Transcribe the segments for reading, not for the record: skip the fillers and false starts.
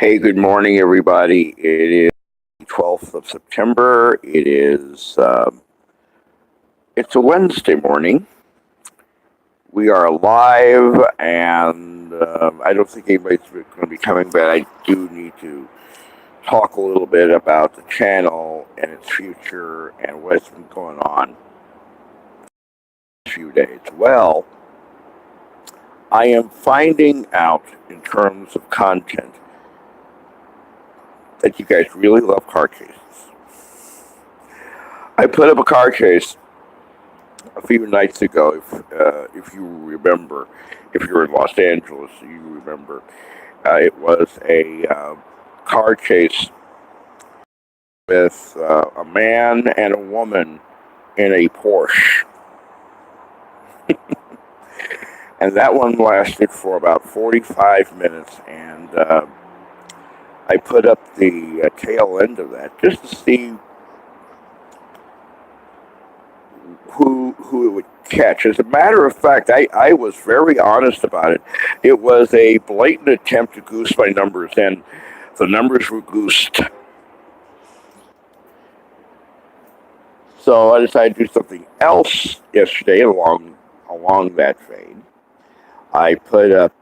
Hey, good morning, everybody. It is the 12th of September. It's a Wednesday morning. We are live, and I don't think anybody's going to be coming, but I do need to talk a little bit about the channel and its future and what's been going on a few days. Well, I am finding out in terms of content that you guys really love car cases. I put up a car case a few nights ago, if you remember, if you're in Los Angeles, you remember. It was a car chase with a man and a woman in a Porsche, and that one lasted for about 45 minutes. And I put up the tail end of that just to see who it would catch. As a matter of fact, I was very honest about it. It was a blatant attempt to goose my numbers, and the numbers were goosed. So I decided to do something else yesterday along that vein. I put up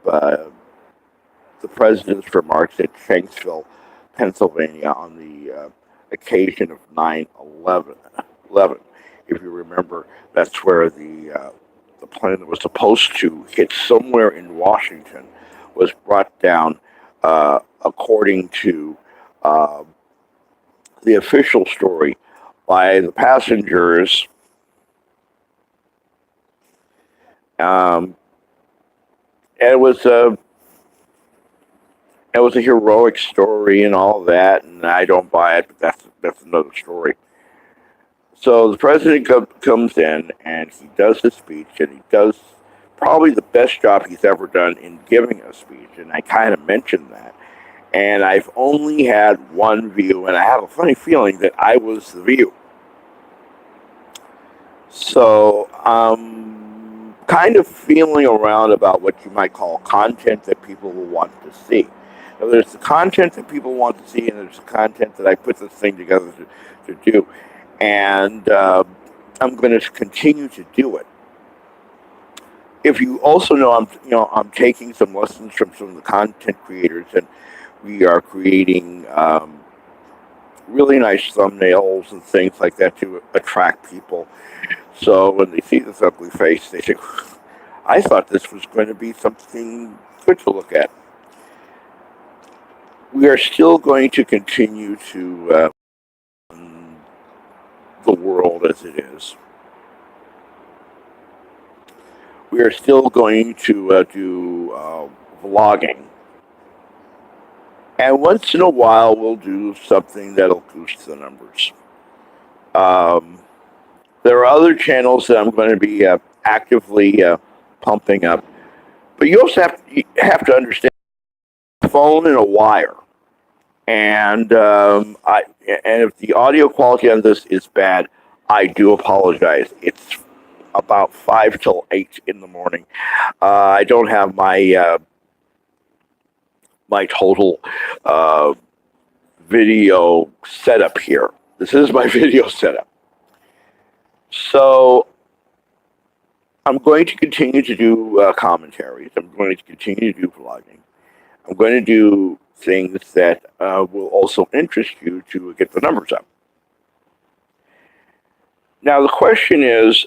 the president's remarks at Shanksville, Pennsylvania, on the occasion of 9/11. 11. If you remember, that's where the plane that was supposed to hit somewhere in Washington was brought down, according to uh, the official story, by the passengers. Um, and it was a heroic story and all that, and I don't buy it, but that's another story. So the president comes in and he does his speech, and he does probably the best job he's ever done in giving a speech, and I kind of mentioned that. And I've only had one view, and I have a funny feeling that I was the view. So I'm kind of feeling around about what you might call content that people will want to see. Now, there's the content that people want to see, and there's the content that I put this thing together to do. And I'm going to continue to do it. If you also know, I'm taking some lessons from some of the content creators, and we are creating really nice thumbnails and things like that to attract people. So when they see this ugly face, they think, I thought this was going to be something good to look at. We are still going to continue to the world as it is. We are still going to do vlogging. And once in a while, we'll do something that'll boost the numbers. Um, there are other channels that I'm going to be actively pumping up. But you have to understand a phone and a wire. And and if the audio quality on this is bad, I do apologize. It's about 5 till 8 in the morning. I don't have my total uh, video setup here. This is my video setup. So I'm going to continue to do commentaries. I'm going to continue to do vlogging. I'm going to do things that will also interest you to get the numbers up. Now, the question is,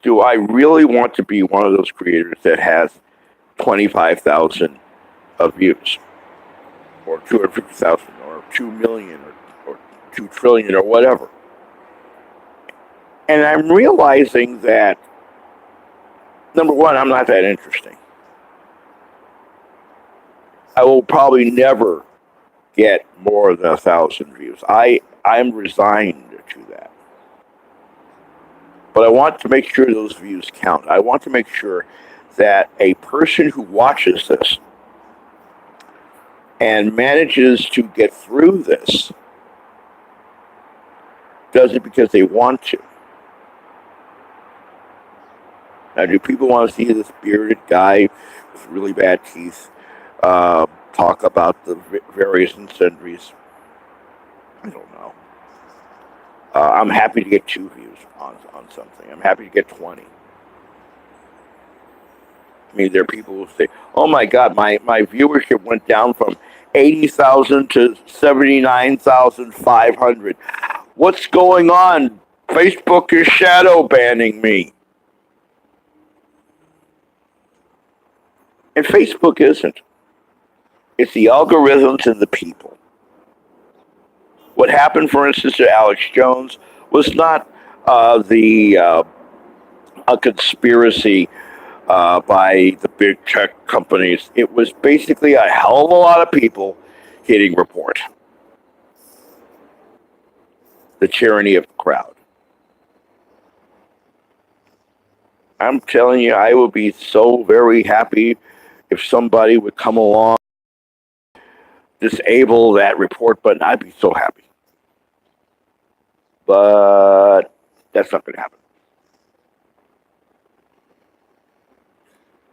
do I really want to be one of those creators that has 25,000 views, or 250,000, or 2 million, or 2 trillion, or whatever? And I'm realizing that, number one, I'm not that interesting. I will probably never get more than 1,000 views. I'm resigned to that. But I want to make sure those views count. I want to make sure that a person who watches this and manages to get through this does it because they want to. Now, do people want to see this bearded guy with really bad teeth talk about the various and sundries. I don't know. I'm happy to get 2 views on something. I'm happy to get 20. I mean, there are people who say, "Oh my God, my viewership went down from 80,000 to 79,500. What's going on? Facebook is shadow banning me." And Facebook isn't. It's the algorithms and the people. What happened, for instance, to Alex Jones was not the a conspiracy by the big tech companies. It was basically a hell of a lot of people hitting report. The tyranny of the crowd. I'm telling you, I would be so very happy if somebody would come along, disable that report button. I'd be so happy. But that's not going to happen.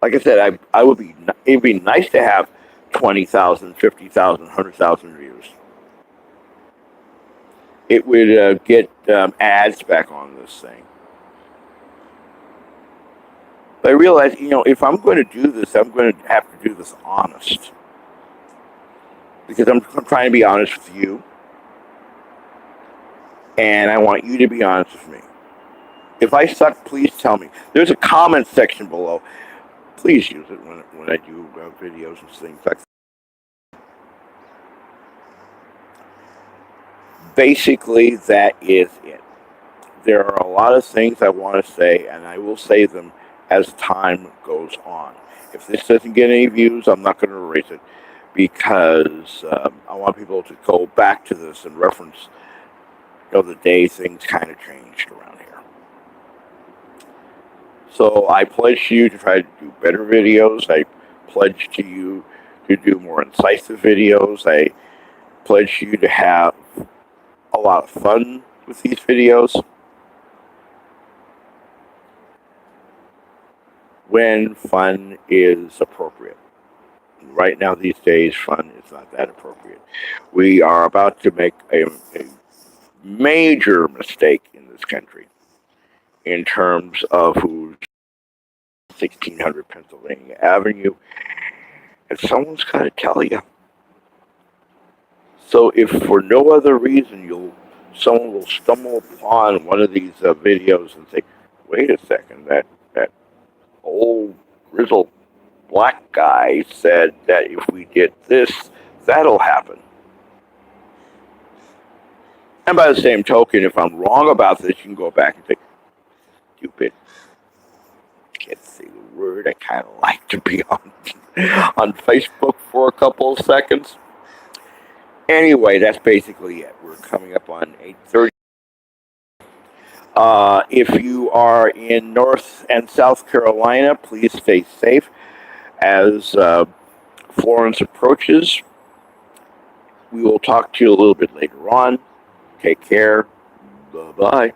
Like I said, I would be. It'd be nice to have 20,000, 50,000, 100,000 views. It would get ads back on this thing. But I realize, if I'm going to do this, I'm going to have to do this honest. Because I'm trying to be honest with you. And I want you to be honest with me. If I suck, please tell me. There's a comment section below. Please use it when I do videos and things like that. Basically, that is it. There are a lot of things I want to say, and I will say them as time goes on. If this doesn't get any views, I'm not going to erase it because I want people to go back to this and reference the day things kind of changed around here. So I pledge to you to try to do better videos. I pledge to you to do more incisive videos. I pledge you to have a lot of fun with these videos. When fun is appropriate. Right now, these days, fun is not that appropriate. We are about to make a major mistake in this country in terms of who's 1600 Pennsylvania Avenue, and someone's got to tell you. So if for no other reason someone will stumble upon one of these videos and say, "Wait a second, that old grizzled black guy said that if we did this, that'll happen." And by the same token, if I'm wrong about this, you can go back and say, "Stupid." Can't say the word. I kind of like to be on Facebook for a couple of seconds. Anyway, that's basically it. We're coming up on 8:30. If you are in North and South Carolina, please stay safe as Florence approaches. We will talk to you a little bit later on. Take care. Bye-bye.